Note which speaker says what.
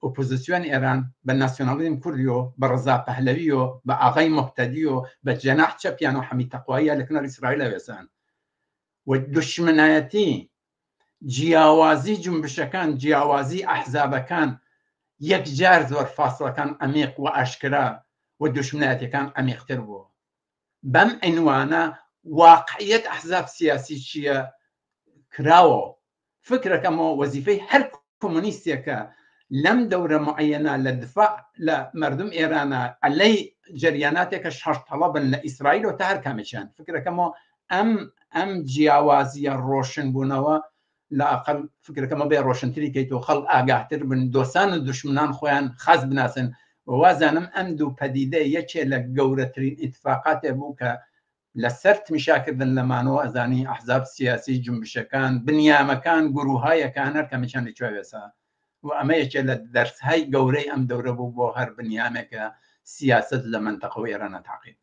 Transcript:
Speaker 1: ئۆپۆزیسیۆن ئێران بە ناسیۆنالیزم کوردیۆ بە ڕەزا پەهلەویۆ بە ئاغای مۆقتەدیۆ بە جەناح چەپیان و حەمید تەقواییە لە کنار ئیسرائیلە وێسان و دوشمنایەتی جیاوازی جنبشەکان جیاوازی ئەحزابەکان یەکجار زۆر فاسڵەکان ئەمیق و ئاشکرا و دوشمنایەتەکان ئەمیقتر بووە بەم عنوانە واقعیت ئەحزاب سیاسی چییە کراوە فکرەکەمەوە وەزیفەی هەر کۆمونیستێکە لەم دەورە معەنە لە دفاع لە مردم ئێرانە ئەلەی جەریاناتێکە شەڕتەڵەبن لە ئیسرائیل و تا هەر کامێکیان فکرەکەمەوە ئەم جیاوازیە ڕۆشن بوونەوە لە ئەقل فکرەکەمە بێ ڕۆشنتری کەیتەوە خەڵک ئاگاهتر بن دۆستان و دوشمنان خۆیان خاز بناسن وازانم ئەم دوو پەدیدە یەکێ لە گەورەترین ئیتفاقاتێ بوو کە لەسەر تمیشاکردن لەمانەوە ئەزانی ئەحزاب سیاسی جنبشەکان بنیامەکان گروهایەکان هەر کەمێکیان لەکوێ وێسا و ئەمە یەکێ لە دەرسهای گەورەی ئەم دەورە بوو بۆ هەر بنیامێکە سیاست لە منتەقە و ئێرانە تاقیب